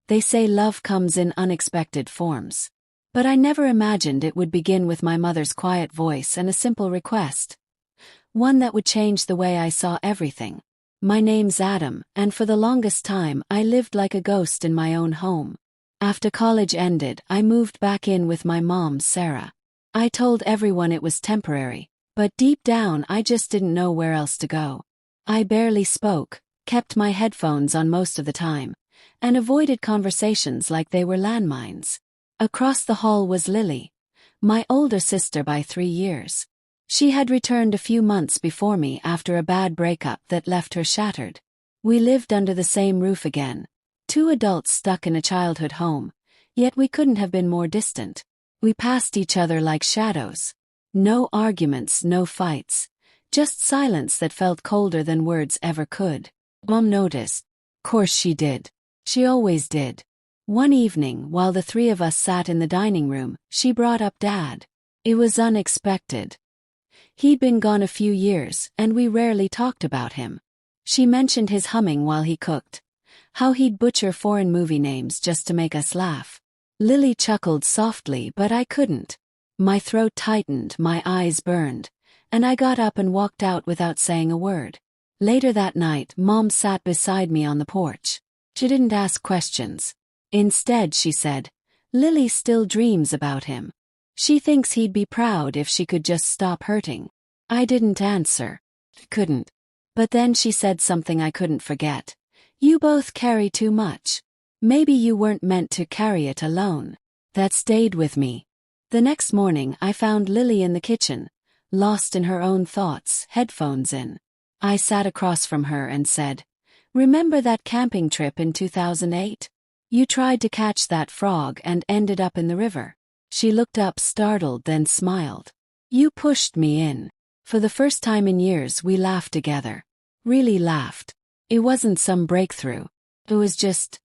They say love comes in unexpected forms. But I never imagined it would begin with my mother's quiet voice and a simple request. One that would change the way I saw everything. My name's Adam, and for the longest time I lived like a ghost in my own home. After college ended, I moved back in with my mom, Sarah. I told everyone it was temporary, but deep down I just didn't know where else to go. I barely spoke, kept my headphones on most of the time, and avoided conversations like they were landmines. Across the hall was Lily, my older sister by 3 years. She had returned a few months before me after a bad breakup that left her shattered. We lived under the same roof again, 2 adults stuck in a childhood home, yet we couldn't have been more distant. We passed each other like shadows. No arguments, no fights, just silence that felt colder than words ever could. Mom noticed. Course she did. She always did. One evening, while the 3 of us sat in the dining room, she brought up Dad. It was unexpected. He'd been gone a few years, and we rarely talked about him. She mentioned his humming while he cooked, how he'd butcher foreign movie names just to make us laugh. Lily chuckled softly, but I couldn't. My throat tightened, my eyes burned, and I got up and walked out without saying a word. Later that night, Mom sat beside me on the porch. She didn't ask questions. Instead, she said, Lily still dreams about him. She thinks he'd be proud if she could just stop hurting. I didn't answer. Couldn't. But then she said something I couldn't forget. You both carry too much. Maybe you weren't meant to carry it alone. That stayed with me. The next morning I found Lily in the kitchen, lost in her own thoughts, headphones in. I sat across from her and said, Remember that camping trip in 2008? You tried to catch that frog and ended up in the river. She looked up startled, then smiled. You pushed me in. For the first time in years we laughed together. Really laughed. It wasn't some breakthrough. It was just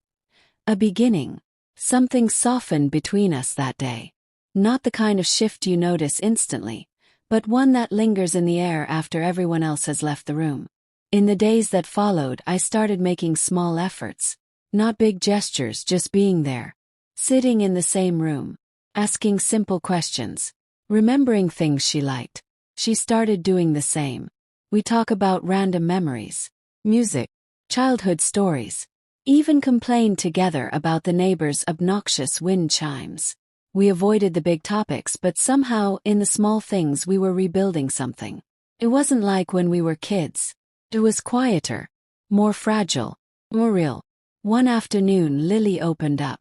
a beginning. Something softened between us that day. Not the kind of shift you notice instantly, but one that lingers in the air after everyone else has left the room. In the days that followed, I started making small efforts. Not big gestures, just being there. Sitting in the same room. Asking simple questions. Remembering things she liked. She started doing the same. We talk about random memories. Music. Childhood stories. Even complained together about the neighbors' obnoxious wind chimes. We avoided the big topics, but somehow, in the small things, we were rebuilding something. It wasn't like when we were kids. It was quieter. More fragile. More real. One afternoon, Lily opened up.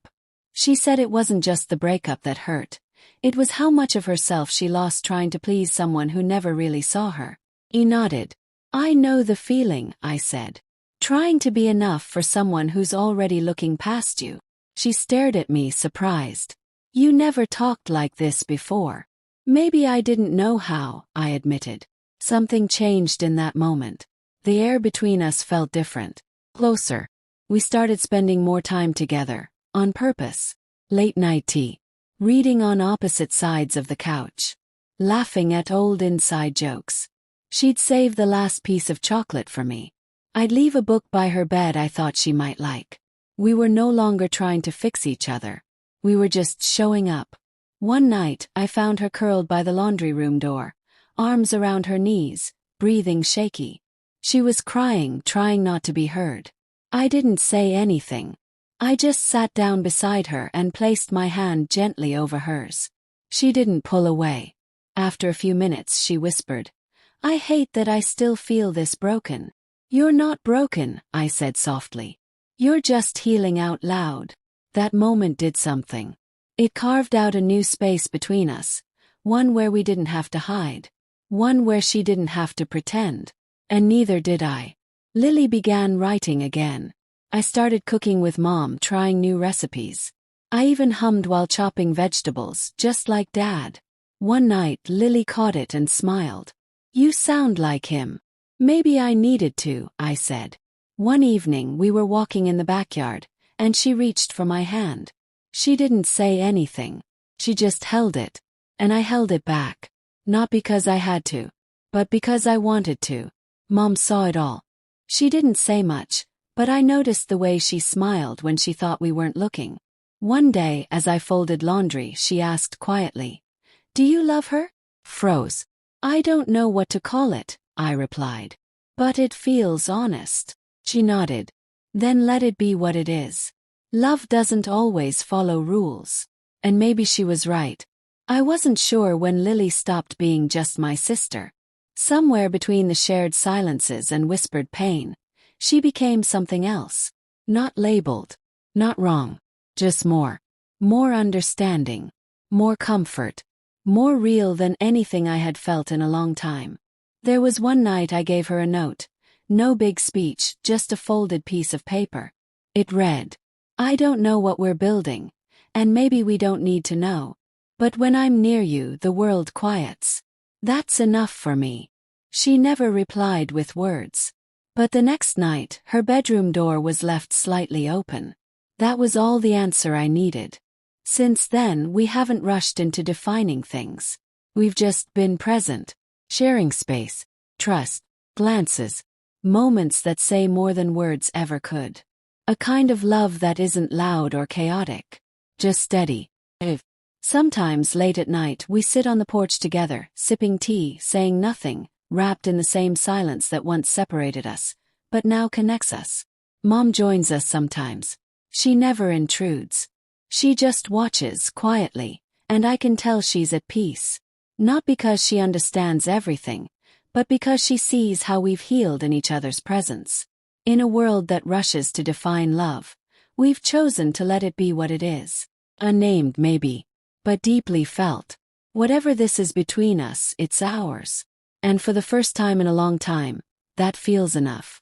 She said it wasn't just the breakup that hurt. It was how much of herself she lost trying to please someone who never really saw her. He nodded. I know the feeling, I said. Trying to be enough for someone who's already looking past you. She stared at me, surprised. You never talked like this before. Maybe I didn't know how, I admitted. Something changed in that moment. The air between us felt different. Closer. We started spending more time together, on purpose. Late night tea. Reading on opposite sides of the couch. Laughing at old inside jokes. She'd save the last piece of chocolate for me. I'd leave a book by her bed I thought she might like. We were no longer trying to fix each other. We were just showing up. One night, I found her curled by the laundry room door, arms around her knees, breathing shaky. She was crying, trying not to be heard. I didn't say anything. I just sat down beside her and placed my hand gently over hers. She didn't pull away. After a few minutes, she whispered, I hate that I still feel this broken. You're not broken, I said softly. You're just healing out loud. That moment did something. It carved out a new space between us, one where we didn't have to hide, one where she didn't have to pretend, and neither did I. Lily began writing again. I started cooking with Mom, trying new recipes. I even hummed while chopping vegetables, just like Dad. One night, Lily caught it and smiled. You sound like him. Maybe I needed to, I said. One evening we were walking in the backyard, and she reached for my hand. She didn't say anything. She just held it. And I held it back. Not because I had to, but because I wanted to. Mom saw it all. She didn't say much, but I noticed the way she smiled when she thought we weren't looking. One day, as I folded laundry, she asked quietly, "Do you love her?" Froze. "I don't know what to call it," I replied. "But it feels honest." She nodded. "Then let it be what it is. Love doesn't always follow rules." And maybe she was right. I wasn't sure when Lily stopped being just my sister. Somewhere between the shared silences and whispered pain, she became something else. Not labeled, not wrong, just more. More understanding, more comfort, more real than anything I had felt in a long time. There was one night I gave her a note. No big speech, just a folded piece of paper. It read, "I don't know what we're building, and maybe we don't need to know. But when I'm near you, the world quiets. That's enough for me." She never replied with words. But the next night, her bedroom door was left slightly open. That was all the answer I needed. Since then, we haven't rushed into defining things. We've just been present, sharing space, trust, glances, moments that say more than words ever could. A kind of love that isn't loud or chaotic, just steady. Sometimes late at night we sit on the porch together, sipping tea, saying nothing, wrapped in the same silence that once separated us, but now connects us. Mom joins us sometimes. She never intrudes. She just watches quietly, and I can tell she's at peace. Not because she understands everything, but because she sees how we've healed in each other's presence. In a world that rushes to define love, we've chosen to let it be what it is. Unnamed maybe, but deeply felt. Whatever this is between us, it's ours. And for the first time in a long time, that feels enough.